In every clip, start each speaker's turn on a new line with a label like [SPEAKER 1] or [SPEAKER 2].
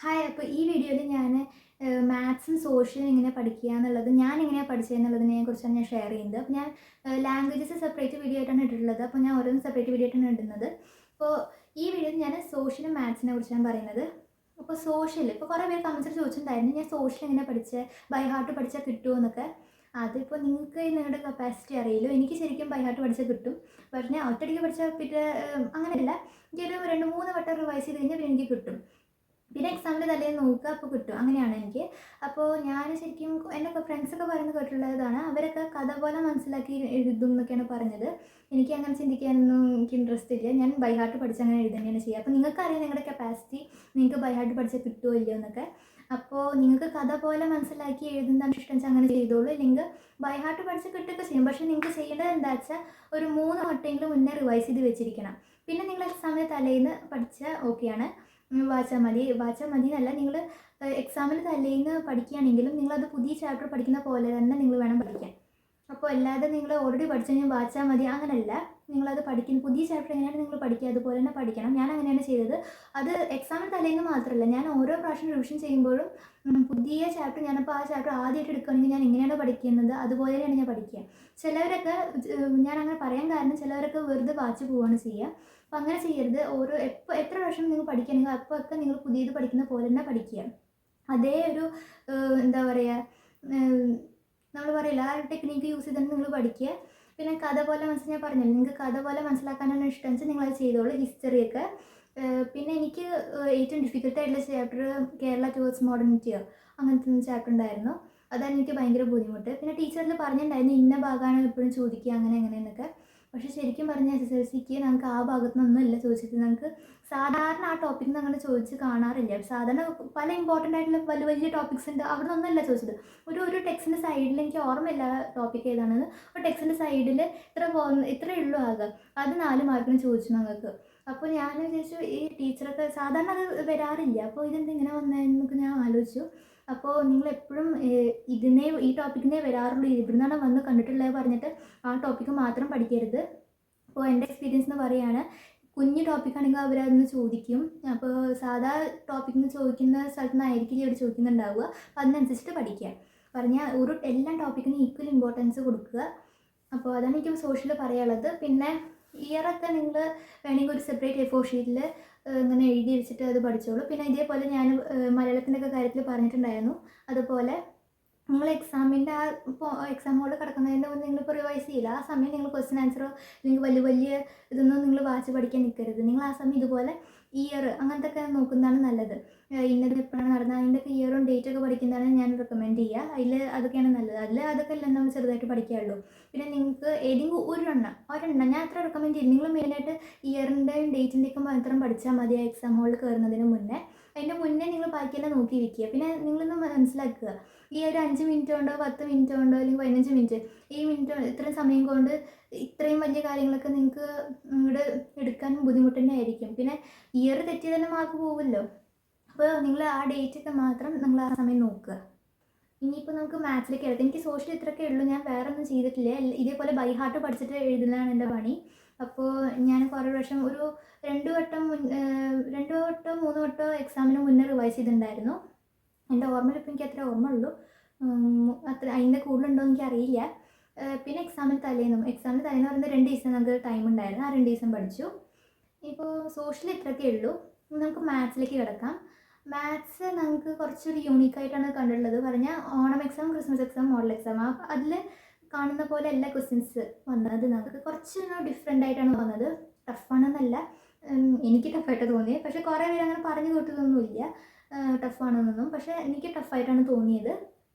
[SPEAKER 1] Hi. അപ്പോൾ ഈ വീഡിയോയിൽ ഞാൻ മാത്സും സോഷ്യലും എങ്ങനെ പഠിക്കുക എന്നുള്ളത് ഞാൻ എങ്ങനെയാണ് പഠിച്ചതെന്നുള്ളതിനെ കുറിച്ചാണ് ഞാൻ ഷെയർ ചെയ്യുന്നത്. അപ്പോൾ ഞാൻ ലാംഗ്വേജസ് സെപ്പറേറ്റ് വീഡിയോ ആയിട്ടാണ് ഇട്ടിട്ടുള്ളത്. അപ്പോൾ ഞാൻ ഓരോന്നും സെപ്പറേറ്റ് വീഡിയോ ആയിട്ടാണ് ഇടുന്നത്. അപ്പോൾ ഈ വീഡിയോയിൽ ഞാൻ സോഷ്യലും മാത്സിനെ കുറിച്ചാണ് പറയുന്നത്. അപ്പോൾ സോഷ്യൽ ഇപ്പോൾ കുറേ പേര് കമൻസിൽ ചോദിച്ചിട്ടുണ്ടായിരുന്നു, ഞാൻ സോഷ്യൽ എങ്ങനെ പഠിച്ചത്, ബൈ ഹാർട്ട് പഠിച്ചാൽ കിട്ടുമോ എന്നൊക്കെ. അതിപ്പോൾ നിങ്ങൾക്ക് നിങ്ങളുടെ കപ്പാസിറ്റി അറിയില്ലോ. എനിക്ക് ശരിക്കും ബൈ ഹാർട്ട് പഠിച്ചാൽ കിട്ടും. പക്ഷേ ഞാൻ ഒറ്റയടിക്ക് പഠിച്ചാൽ പിന്നെ അങ്ങനെയല്ല, എനിക്കൊരു 2-3 വട്ടം റിവൈസ് ചെയ്ത് കഴിഞ്ഞാൽ പിന്നെ എനിക്ക് കിട്ടും. പിന്നെ എക്സാമിൻ്റെ തലേന്ന് നോക്കുക, അപ്പോൾ കിട്ടും. അങ്ങനെയാണ് എനിക്ക്. അപ്പോൾ ഞാൻ ശരിക്കും എൻ്റെ ഫ്രണ്ട്സൊക്കെ പറയുന്നത് കേട്ടിട്ടുള്ളതാണ്, അവരൊക്കെ കഥ പോലെ മനസ്സിലാക്കി എഴുതും എന്നൊക്കെയാണ് പറഞ്ഞത്. എനിക്ക് അങ്ങനെ ചിന്തിക്കാനൊന്നും എനിക്ക് ഇൻട്രസ്റ്റ് ഇല്ല. ഞാൻ ബൈ ഹാർട്ട് പഠിച്ച് അങ്ങനെ എഴുതുന്നതാണ് ചെയ്യുക. അപ്പോൾ നിങ്ങൾക്കറിയാം നിങ്ങളുടെ കപ്പാസിറ്റി, നിങ്ങൾക്ക് ബൈ ഹാർട്ട് പഠിച്ചാൽ കിട്ടുമോ ഇല്ലയോ എന്നൊക്കെ. അപ്പോൾ നിങ്ങൾക്ക് കഥ പോലെ മനസ്സിലാക്കി എഴുതുന്നതാണ് ഇഷ്ടം വെച്ചാൽ അങ്ങനെ ചെയ്തോളൂ. ഇല്ലെങ്കിൽ ബൈ ഹാർട്ട് പഠിച്ച് കിട്ടുകയൊക്കെ ചെയ്യും. പക്ഷേ നിങ്ങൾക്ക് ചെയ്യേണ്ടത് എന്താ വെച്ചാൽ ഒരു 3 വട്ടമെങ്കിലും മുന്നേ റിവൈസ് ചെയ്ത് വെച്ചിരിക്കണം. പിന്നെ നിങ്ങൾ എക്സാമിന് തലേന്ന് പഠിച്ചാൽ ഓക്കെയാണ്, വായിച്ചാൽ മതി എന്നല്ല, നിങ്ങൾ എക്സാമിന് തലേന്ന് പഠിക്കുകയാണെങ്കിലും നിങ്ങളത് പുതിയ ചാപ്റ്റർ പഠിക്കുന്ന പോലെ തന്നെ നിങ്ങൾ വേണം പഠിക്കാൻ. അപ്പോൾ അല്ലാതെ നിങ്ങൾ ഓൾറെഡി പഠിച്ചു കഴിഞ്ഞാൽ വായിച്ചാൽ മതി അങ്ങനെയല്ല. നിങ്ങളത് പഠിക്കുന്ന പുതിയ ചാപ്റ്റർ എങ്ങനെയാണ് നിങ്ങൾ പഠിക്കുക, അതുപോലെ തന്നെ പഠിക്കണം. ഞാൻ അങ്ങനെയാണ് ചെയ്തത്. അത് എക്സാമിന് തലേന്ന് മാത്രമല്ല, ഞാൻ ഓരോ പ്രാവശ്യം റിവിഷൻ ചെയ്യുമ്പോഴും പുതിയ ചാപ്റ്റർ, ഞാനപ്പോൾ ആ ചാപ്റ്റർ ആദ്യമായിട്ട് എടുക്കുകയാണെങ്കിൽ ഞാൻ എങ്ങനെയാണ് പഠിക്കുന്നത് അതുപോലെ തന്നെയാണ് ഞാൻ പഠിക്കുക. ചിലവരൊക്കെ, ഞാൻ അങ്ങനെ പറയാൻ കാരണം, ചിലവരൊക്കെ വെറുതെ വായിച്ച് പോവുകയാണ് ചെയ്യുക. അപ്പം അങ്ങനെ ചെയ്യരുത്. എത്ര പ്രാവശ്യം നിങ്ങൾ പഠിക്കുകയാണെങ്കിൽ അപ്പോൾ നിങ്ങൾ പുതിയത് പഠിക്കുന്ന പോലെ തന്നെ പഠിക്കുക. അതേ ഒരു എന്താ പറയുക, നമ്മൾ പറയില്ല, ആ ഒരു ടെക്നിക്ക് യൂസ് ചെയ്തിട്ട് നിങ്ങൾ പഠിക്കുക. പിന്നെ കഥ പോലെ ഞാൻ പറഞ്ഞല്ലോ, നിങ്ങൾക്ക് കഥ പോലെ മനസ്സിലാക്കാനാണ് ഇഷ്ടം വെച്ചാൽ നിങ്ങളത് ചെയ്തോളൂ. ഹിസ്റ്ററിയൊക്കെ. പിന്നെ എനിക്ക് ഏറ്റവും ഡിഫിക്കൽട്ടായിട്ടുള്ള ചാപ്റ്റർ കേരള ടുവേർഡ്സ് മോഡേണിറ്റിയോ അങ്ങനത്തെ ചാപ്റ്റർ ഉണ്ടായിരുന്നു. അതാണ് എനിക്ക് ഭയങ്കര ബുദ്ധിമുട്ട്. പിന്നെ ടീച്ചറിൽ പറഞ്ഞിട്ടുണ്ടായിരുന്നു ഇന്ന ഭാഗമാണ് എപ്പോഴും ചോദിക്കുക അങ്ങനെ എന്നൊക്കെ. പക്ഷേ ശരിക്കും പറഞ്ഞാൽ SSLCക്ക് നമുക്ക് ആ ഭാഗത്തു നിന്നൊന്നുമല്ല ചോദിച്ചത്. നമുക്ക് സാധാരണ ആ ടോപ്പിക്കിൽ നിന്ന് അങ്ങനെ ചോദിച്ച് കാണാറില്ല. സാധാരണ പല ഇമ്പോർട്ടൻ്റ് ആയിട്ടുള്ള വലിയ വലിയ ടോപ്പിക്സ് ഉണ്ട്, അവിടെ നിന്നൊന്നല്ല ചോദിച്ചത്. ഒരു ടെക്സ്റ്റിൻ്റെ സൈഡിൽ, എനിക്ക് ഓർമ്മയില്ല ടോപ്പിക് ഏതാണെന്ന്, ഒരു ടെക്സ്റ്റിൻ്റെ സൈഡിൽ ഇത്രയേ ഉള്ളൂ ആകെ, അത് 4 മാർക്കിന് ചോദിച്ചു ഞങ്ങൾക്ക്. അപ്പോൾ ഞാൻ വിചാരിച്ചു ഈ ടീച്ചറൊക്കെ സാധാരണ അത് വരാറില്ല, അപ്പോൾ ഇതെന്ത് ഇങ്ങനെ വന്നതെന്നൊക്കെ ഞാൻ ആലോചിച്ചു. അപ്പോൾ നിങ്ങളെപ്പോഴും ഈ ടോപ്പിക്കിനെ വരാറുള്ളൂ, ഇവിടുന്നാണ് വന്ന് കണ്ടിട്ടുള്ളത് പറഞ്ഞിട്ട് ആ ടോപ്പിക്ക് മാത്രം പഠിക്കരുത്. അപ്പോൾ എൻ്റെ എക്സ്പീരിയൻസ് എന്ന് പറയുകയാണ്, കുഞ്ഞ് ടോപ്പിക്കാണെങ്കിൽ അവരതൊന്ന് ചോദിക്കും. അപ്പോൾ സാധാ ടോപ്പിക്കിന് ചോദിക്കുന്ന സ്ഥലത്ത് നിന്നായിരിക്കില്ല ഇവിടെ ചോദിക്കുന്നുണ്ടാവുക. അപ്പോൾ അതിനനുസരിച്ചിട്ട് പഠിക്കുക. പറഞ്ഞാൽ എല്ലാ ടോപ്പിക്കിനും ഈക്വൽ ഇമ്പോർട്ടൻസ് കൊടുക്കുക. അപ്പോൾ അതാണ് എനിക്ക് സോഷ്യൽ പറയാനുള്ളത്. പിന്നെ ഇയറൊക്കെ നിങ്ങൾ വേണമെങ്കിൽ ഒരു സെപ്പറേറ്റ് A4 ഷീറ്റിൽ ഇങ്ങനെ എഴുതി വെച്ചിട്ട് അത് പഠിച്ചോളൂ. പിന്നെ ഇതേപോലെ ഞാൻ മലയാളത്തിൻ്റെയൊക്കെ കാര്യത്തിൽ പറഞ്ഞിട്ടുണ്ടായിരുന്നു. അതുപോലെ നിങ്ങൾ എക്സാമിൻ്റെ ഇപ്പോൾ എക്സാം ഹോളിൽ കിടക്കുന്നതിൻ്റെ മുന്നേ നിങ്ങളിപ്പോൾ റിവൈസ് ചെയ്യില്ല, ആ സമയം നിങ്ങൾ ക്വസ്റ്റ്യൻ ആൻസറോ അല്ലെങ്കിൽ വലിയ വലിയ ഇതൊന്നും നിങ്ങൾ വായിച്ച് പഠിക്കാൻ നിൽക്കരുത്. നിങ്ങൾ ആ സമയം ഇതുപോലെ ഇയർ അങ്ങനത്തെ ഒക്കെ നോക്കുന്നതാണ് നല്ലത്. ഇന്നത് എപ്പോഴാണ് നടന്നത് അതിൻ്റെയൊക്കെ ഇയറും ഡേറ്റൊക്കെ പഠിക്കുന്നതാണ് ഞാൻ റെക്കമെൻഡ് ചെയ്യുക. അതൊക്കെയാണ് നല്ലത്. അതൊക്കെ അല്ല നമ്മൾ ചെറുതായിട്ട് പഠിക്കാറുള്ളൂ. പിന്നെ നിങ്ങൾക്ക് ഏതെങ്കിലും ഒരെണ്ണം ഞാൻ അത്ര റെക്കമെൻഡ് ചെയ്യും. നിങ്ങൾ മെയിനായിട്ട് ഇയറിൻ്റെയും ഡേറ്റിൻ്റെയൊക്കെ മാത്രം പഠിച്ചാൽ മതി ആ എക്സാം ഹോളിൽ കയറുന്നതിന് മുന്നേ. അതിൻ്റെ മുന്നേ നിങ്ങൾ ബാക്കിയെല്ലാം നോക്കി വയ്ക്കുക. പിന്നെ നിങ്ങളൊന്ന് മനസ്സിലാക്കുക, ഈ ഒരു 5 മിനിറ്റ് കൊണ്ടോ 10 മിനിറ്റ് കൊണ്ടോ അല്ലെങ്കിൽ 15 മിനിറ്റ്, ഈ ഇത്രയും സമയം കൊണ്ട് ഇത്രയും വലിയ കാര്യങ്ങളൊക്കെ നിങ്ങൾക്ക് ഇവിടെ എടുക്കാൻ ബുദ്ധിമുട്ട് തന്നെ ആയിരിക്കും. പിന്നെ ഇയർ തെറ്റി തന്നെ മാർക്ക് പോകുമല്ലോ. അപ്പോൾ നിങ്ങൾ ആ ഡേറ്റൊക്കെ മാത്രം നിങ്ങൾ ആ സമയം നോക്കുക. ഇനിയിപ്പോൾ നമുക്ക് മാത്സിലേക്ക് എടുക്കാം. എനിക്ക് സോഷ്യൽ ഇത്രയൊക്കെ ഉള്ളൂ, ഞാൻ വേറെ ഒന്നും ചെയ്തിട്ടില്ല. ഇതേപോലെ ബൈ ഹാർട്ട് പഠിച്ചിട്ട് എഴുതുന്നതാണ് എൻ്റെ പണി. അപ്പോൾ ഞാൻ കുറേ പ്രാവശ്യം ഒരു 2 വട്ടം 3 വട്ടം എക്സാമിന് മുന്നേ റിവൈസ് ചെയ്തിട്ടുണ്ടായിരുന്നു. എൻ്റെ ഓർമ്മയിൽ ഇപ്പോൾ എനിക്ക് അത്ര ഓർമ്മ ഉള്ളൂ, അത്ര അതിൻ്റെ കൂടുതലുണ്ടോ എന്ന് എനിക്കറിയില്ല. പിന്നെ എക്സാമിന് തലേന്ന് പറയുന്നത് 2 ദിവസം നമുക്ക് ടൈം ഉണ്ടായിരുന്നു, ആ 2 ദിവസം പഠിച്ചു. ഇപ്പോൾ സോഷ്യൽ ഇത്രയൊക്കെ ഉള്ളൂ. നമുക്ക് മാത്സിലേക്ക് കിടക്കാം. മാത്സ് നമുക്ക് കുറച്ചൊരു യൂണീക്കായിട്ടാണ് കണ്ടിട്ടുള്ളത്. പറഞ്ഞാൽ Onam exam, Christmas exam, model exam, അതിൽ കാണുന്ന പോലെ എല്ലാ ക്വസ്റ്റ്യൻസ് വന്നത് നമുക്ക് കുറച്ച് ഡിഫറെൻ്റ് ആയിട്ടാണ് വന്നത്. ടഫാണെന്നല്ല, എനിക്ക് ടഫായിട്ട് തോന്നിയത്. പക്ഷേ കുറേ പേര് അങ്ങനെ പറഞ്ഞു കേട്ടതൊന്നുമില്ല ടഫാണെന്നൊന്നും. പക്ഷേ എനിക്ക് ടഫായിട്ടാണ് തോന്നിയത്.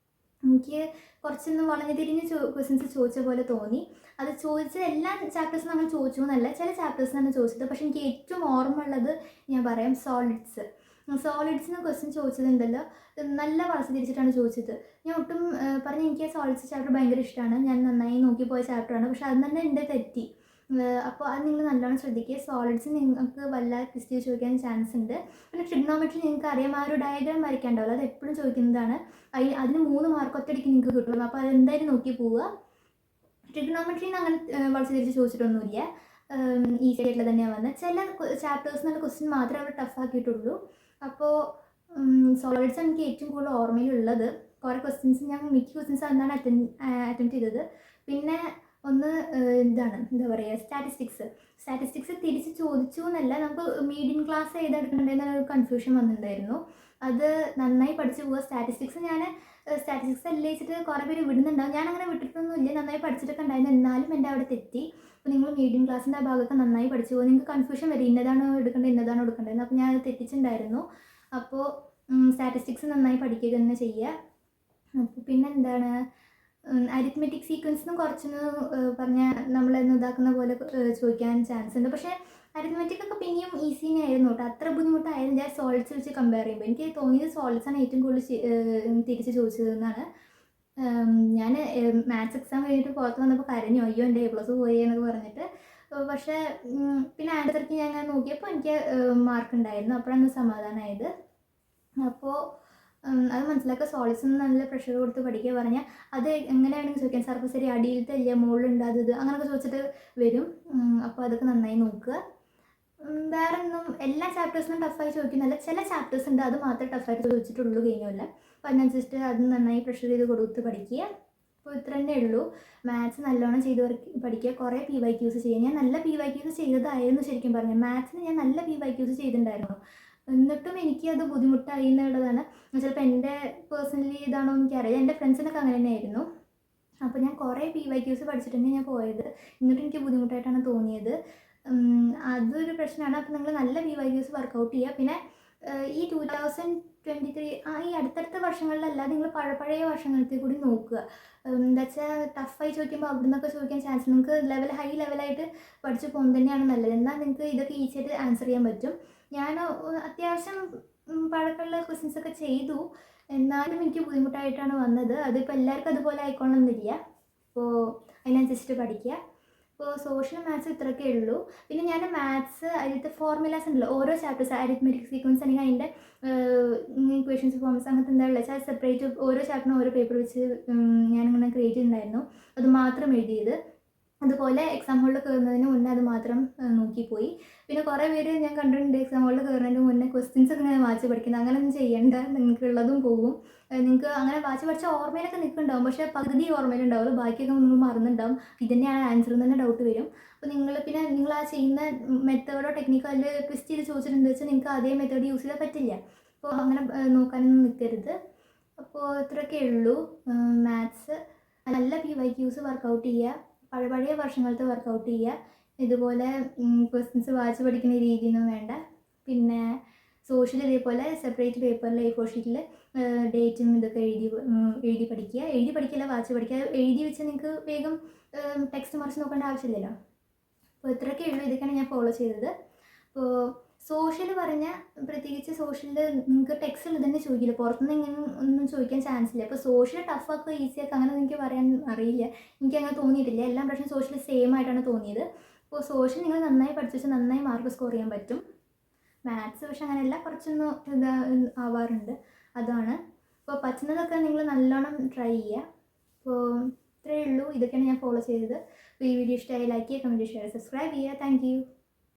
[SPEAKER 1] എനിക്ക് കുറച്ചൊന്ന് വളഞ്ഞു തിരിഞ്ഞ് ക്വസ്റ്റ്യൻസ് ചോദിച്ച പോലെ തോന്നി. അത് ചോദിച്ച എല്ലാ ചാപ്റ്റേഴ്സും നമ്മൾ ചോദിച്ചു എന്നല്ല, ചില ചാപ്റ്റേഴ്സിനാണ് ചോദിച്ചത്. പക്ഷേ എനിക്ക് ഏറ്റവും ഓർമ്മ ഉള്ളത് ഞാൻ പറയാം, സോളിഡ്സിന് ക്വസ്റ്റ്യൻ ചോദിച്ചതുണ്ടല്ലോ, നല്ല വളച്ച് തിരിച്ചിട്ടാണ് ചോദിച്ചത്. ഞാൻ ഒട്ടും എനിക്ക് സോളിഡ്സ് ചാപ്റ്റർ ഭയങ്കര ഇഷ്ടമാണ്, ഞാൻ നന്നായി നോക്കി പോയ ചാപ്റ്ററാണ്. പക്ഷേ അത് തന്നെ എൻ്റെ തെറ്റി. അപ്പോൾ അത് നിങ്ങൾ നല്ലോണം ശ്രദ്ധിക്കുക. സോളിഡ്സ് നിങ്ങൾക്ക് വല്ല ക്വസ്റ്റ്യൻ ചോദിക്കാൻ ചാൻസ് ഉണ്ട്. പിന്നെ ട്രിഗ്നോമെട്രി നിങ്ങൾക്ക് അറിയാം, ആ ഒരു ഡയഗ്രാം വരയ്ക്കാണ്ടാവില്ല, അത് എപ്പോഴും ചോദിക്കുന്നതാണ്. അതിന് 3 മാർക്ക് ഒറ്റയടിക്ക് നിങ്ങൾക്ക് കിട്ടുള്ളൂ. അപ്പോൾ അതെന്തായാലും നോക്കി പോവുക. ട്രിഗ്നോമെട്രിന്ന് അങ്ങനെ വളച്ച് തിരിച്ച് ചോദിച്ചിട്ടൊന്നുമില്ല, ഈസി ആയിട്ടുള്ള തന്നെയാണ് വന്നത്. ചില ചാപ്റ്റേഴ്സിനുള്ള ക്വസ്റ്റ്യൻ മാത്രമേ അവർ ടഫ് ആക്കിയിട്ടുള്ളൂ. അപ്പോൾ സോളിഡ്സ് എനിക്ക് ഏറ്റവും കൂടുതൽ ഓർമ്മയിലുള്ളത്. കുറേ ക്വസ്റ്റ്യൻസ് ഞാൻ മിക്ക ക്വസ്റ്റ്യൻസ് അന്നാണ് അറ്റംപ്റ്റ് ചെയ്തത്. പിന്നെ ഒന്ന് ഇതാണ് എന്താ പറയുക, സ്റ്റാറ്റിസ്റ്റിക്സ് തിരിച്ച് ചോദിച്ചു എന്നല്ല, നമുക്ക് മീഡിയം ക്ലാസ് ഏതെടുക്കണ്ടെന്നൊരു കൺഫ്യൂഷൻ വന്നിട്ടുണ്ടായിരുന്നു. അത് നന്നായി പഠിച്ചു പോവുക. സ്റ്റാറ്റിസ്റ്റിക്സ് അല്ലേ വെച്ചിട്ട് കുറേ പേര് വിടുന്നുണ്ടാവും. ഞാൻ അങ്ങനെ വിട്ടിട്ടൊന്നുമില്ല, നന്നായി പഠിച്ചിട്ടൊക്കെ ഉണ്ടായിരുന്നു. എന്നാലും എൻ്റെ അവിടെ തെറ്റി. അപ്പോൾ നിങ്ങൾ മീഡിയം ക്ലാസ്സിൻ്റെ ആ ഭാഗമൊക്കെ നന്നായി പഠിച്ചു പോകും. നിങ്ങൾക്ക് കൺഫ്യൂഷൻ വരും, ഇന്നതാണോ എടുക്കേണ്ടത്. അപ്പോൾ ഞാൻ അത് തെറ്റിച്ചിട്ടുണ്ടായിരുന്നു. അപ്പോൾ സ്റ്റാറ്റിസ്റ്റിക്സ് നന്നായി പഠിക്കുക തന്നെ ചെയ്യുക. അപ്പോൾ പിന്നെ എന്താണ്, അരിത്മെറ്റിക് സീക്വൻസിനും കുറച്ചൊന്ന് പറഞ്ഞാൽ നമ്മളെന്ന് ഇതാക്കുന്ന പോലെ ചോദിക്കാൻ ചാൻസ് ഉണ്ട്. പക്ഷേ അരിത്മെറ്റിക് ഒക്കെ പിന്നെയും ഈസി തന്നെയായിരുന്നു കേട്ടോ, അത്ര ബുദ്ധിമുട്ടായിരുന്നു. ഞാൻ സോൾഡ്സ് വെച്ച് കമ്പയർ ചെയ്യുമ്പോൾ എനിക്ക് തോന്നിയത് സോൾഡ്സാണ് ഏറ്റവും കൂടുതൽ തിരിച്ച് ചോദിച്ചതെന്നാണ്. ഞാൻ മാത്സ് എക്സാം കഴിഞ്ഞിട്ട് പുറത്ത് വന്നപ്പോൾ കരഞ്ഞു, അയ്യോ എൻ്റെ A+ പോയി എന്നൊക്കെ പറഞ്ഞിട്ട്. പക്ഷേ പിന്നെ ആൻസർക്ക് ഞാൻ നോക്കിയപ്പോൾ എനിക്ക് മാർക്ക് ഉണ്ടായിരുന്നു. അപ്പോഴാണ് സമാധാനമായത്. അപ്പോൾ അത് മനസ്സിലാക്കുക. സോളിഡ്സിന് നല്ല പ്രഷർ കൊടുത്ത് പഠിക്കുക പറഞ്ഞാൽ അത് എങ്ങനെയാണെങ്കിൽ ചോദിക്കാൻ, സർഫസ് ഏരിയ അടിയിലത്തെ ഇല്ല മുകളിലുണ്ട് അത് അങ്ങനെയൊക്കെ ചോദിച്ചിട്ട് വരും. അപ്പോൾ അതൊക്കെ നന്നായി നോക്കുക. വേറെ ഒന്നും എല്ലാ ചാപ്റ്റേഴ്സിനും ടഫായി ചോദിക്കുന്നില്ല, ചില ചാപ്റ്റേഴ്സ് ഉണ്ട് അത് മാത്രമേ ടഫായിട്ട് ചോദിച്ചിട്ടുള്ളൂ കഴിഞ്ഞല്ല. അപ്പോൾ അതിനനുസരിച്ചിട്ട് അത് നന്നായി പ്രഷർ ചെയ്ത് കൊടുത്ത് പഠിക്കുക. അപ്പോൾ ഇത്ര തന്നെ ഉള്ളൂ. മാത്സ് നല്ലോണം ചെയ്ത് പഠിക്കുക. കുറേ PYQs ചെയ്യുക. ഞാൻ നല്ല PYQs ചെയ്തതായിരുന്നു ശരിക്കും പറഞ്ഞാൽ. മാത്സിന് ഞാൻ നല്ല PYQs ചെയ്തിട്ടുണ്ടായിരുന്നു. എന്നിട്ടും എനിക്ക് അത് ബുദ്ധിമുട്ടായി എന്നുള്ളതാണ്. ചിലപ്പോൾ എൻ്റെ പേഴ്സണലി ഇതാണോ എനിക്കറിയാം, എൻ്റെ ഫ്രണ്ട്സിനൊക്കെ അങ്ങനെ തന്നെയായിരുന്നു. അപ്പോൾ ഞാൻ കുറേ PYQs പഠിച്ചിട്ട് ഞാൻ പോയത്, എന്നിട്ടും എനിക്ക് ബുദ്ധിമുട്ടായിട്ടാണ് തോന്നിയത്. അതൊരു പ്രശ്നമാണ്. അപ്പോൾ നിങ്ങൾ നല്ല PYQs വർക്കൗട്ട് ചെയ്യുക. പിന്നെ ഈ 2023 ഈ അടുത്തടുത്ത വർഷങ്ങളിലല്ല, നിങ്ങൾ പഴയ വർഷങ്ങളിലത്തെ കൂടി നോക്കുക. എന്താ വെച്ചാൽ ടഫായി ചോദിക്കുമ്പോൾ അവിടെ നിന്നൊക്കെ ചോദിക്കാൻ ചാൻസ്, നിങ്ങൾക്ക് ഹൈ ലെവലായിട്ട് പഠിച്ച് പോകുന്നത് തന്നെയാണ് നല്ലത്. എന്നാൽ നിങ്ങൾക്ക് ഇതൊക്കെ ഈസിയായിട്ട് ആൻസർ ചെയ്യാൻ പറ്റും. ഞാൻ അത്യാവശ്യം പഴക്കമുള്ള ക്വസ്റ്റ്യൻസൊക്കെ ചെയ്തു, എന്നാലും എനിക്ക് ബുദ്ധിമുട്ടായിട്ടാണ് വന്നത്. അതിപ്പോൾ എല്ലാവർക്കും അതുപോലെ ആയിക്കോണമെന്നില്ല. അപ്പോൾ അതിനനുസരിച്ചിട്ട് പഠിക്കുക. ഇപ്പോൾ സോഷ്യൽ മാത്സ് ഇത്രയൊക്കെ ഉള്ളൂ. പിന്നെ ഞാൻ മാത്സ് അതിലത്തെ ഫോർമുലാസ് ഉണ്ടല്ലോ, ഓരോ ചാപ്റ്റേഴ്സ് അരിത്മെറ്റിക് സീക്വൻസ് അല്ലെങ്കിൽ അതിൻ്റെ ഇക്വേഷൻസ് ഫോംസ് അങ്ങനത്തെ എന്താ ഉള്ളത് വെച്ചാൽ സെപ്പറേറ്റ് ഓരോ ചാപ്റ്ററിനും ഓരോ പേപ്പർ വെച്ച് ഞാനിങ്ങനെ ക്രിയേറ്റ് ചെയ്തിട്ടുണ്ടായിരുന്നു. അത് മാത്രം എഴുതിയത്. അതുപോലെ എക്സാം ഹോളിൽ കയറുന്നതിന് മുന്നേ അത് മാത്രം നോക്കിപ്പോയി. പിന്നെ കുറേ പേര് ഞാൻ കണ്ടിട്ടുണ്ട് എക്സാം ഹോളിൽ കയറുന്നതിന് മുന്നേ ക്വസ്റ്റ്യൻസ് ഒക്കെ ഇങ്ങനെ വായിച്ച് പഠിക്കുന്നത്. അങ്ങനെയൊന്നും ചെയ്യേണ്ട, നിങ്ങൾക്കുള്ളതും പോകും. നിങ്ങൾക്ക് അങ്ങനെ വായിച്ച് പഠിച്ച ഓർമ്മയിലൊക്കെ നിൽക്കുന്നുണ്ടാവും, പക്ഷേ പകുതി ഓർമ്മയിലുണ്ടാവും, ബാക്കിയൊക്കെ നിങ്ങൾ മറന്നുണ്ടാവും. ഇതന്നെയാണ് ആൻസർ എന്ന് തന്നെ ഡൗട്ട് വരും. അപ്പോൾ നിങ്ങൾ ആ ചെയ്യുന്ന മെത്തേഡോ ടെക്നിക്കോ അതിൽ ട്വിസ്റ്റ് ചെയ്ത് ചോദിച്ചിട്ടുണ്ടെന്ന് വെച്ചാൽ നിങ്ങൾക്ക് അതേ മെത്തേഡ് യൂസ് ചെയ്താൽ പറ്റില്ല. അപ്പോൾ അങ്ങനെ നോക്കാനൊന്നും നിൽക്കരുത്. അപ്പോൾ ഇത്രയൊക്കെ ഉള്ളൂ. മാത്സ് നല്ല PYQs വർക്കൗട്ട് ചെയ്യുക. പഴയ വർഷങ്ങളത്തെ വർക്കൗട്ട് ചെയ്യുക. ഇതുപോലെ ക്വസ്റ്റ്യൻസ് വായിച്ച് പഠിക്കുന്ന രീതിയൊന്നും വേണ്ട. പിന്നെ സോഷ്യൽ ഇതേപോലെ സെപ്പറേറ്റ് പേപ്പറിൽ A4 ഷീറ്റിൽ ഡേറ്റും ഇതൊക്കെ എഴുതി പഠിക്കില്ല, വായിച്ച് പഠിക്കുക. എഴുതി വെച്ച് നിങ്ങൾക്ക് വേഗം ടെക്സ്റ്റ് മറിച്ച് നോക്കേണ്ട ആവശ്യമില്ലല്ലോ. അപ്പോൾ ഇത്രയൊക്കെ ഉള്ളൂ. ഇതൊക്കെയാണ് ഞാൻ ഫോളോ ചെയ്തത്. അപ്പോൾ സോഷ്യൽ പറഞ്ഞാൽ പ്രത്യേകിച്ച് സോഷ്യലിൽ നിങ്ങൾക്ക് ടെക്സ്റ്റിൽ തന്നെ ചോദിക്കില്ല, പുറത്തുനിന്ന് ഇങ്ങനെ ഒന്നും ചോദിക്കാൻ ചാൻസ് ഇല്ല. അപ്പോൾ സോഷ്യൽ ടഫാക്കുക ഈസിയാക്കുക അങ്ങനെ എനിക്ക് പറയാൻ അറിയില്ല, എനിക്കങ്ങനെ തോന്നിയിട്ടില്ല. എല്ലാ പ്രശ്നം സോഷ്യൽ സെയിം ആയിട്ടാണ് തോന്നിയത്. അപ്പോൾ സോഷ്യൽ നിങ്ങൾ നന്നായി പഠിച്ചു വെച്ചാൽ നന്നായി മാർക്ക് സ്കോർ ചെയ്യാൻ പറ്റും. മാത്സ് പക്ഷെ അങ്ങനെയല്ല, കുറച്ചൊന്നും ആവാറുണ്ട്, അതാണ്. അപ്പോൾ പറ്റുന്നതൊക്കെ നിങ്ങൾ നല്ലോണം ട്രൈ ചെയ്യുക. അപ്പോൾ ഇത്രയേ ഉള്ളൂ. ഇതൊക്കെയാണ് ഞാൻ ഫോളോ ചെയ്തത്. അപ്പോൾ ഈ വീഡിയോ ഇഷ്ടമായി ലൈക്ക് ചെയ്യുക, കമൻറ്റ് ചെയ്യുക, സബ്സ്ക്രൈബ് ചെയ്യുക. Thank you.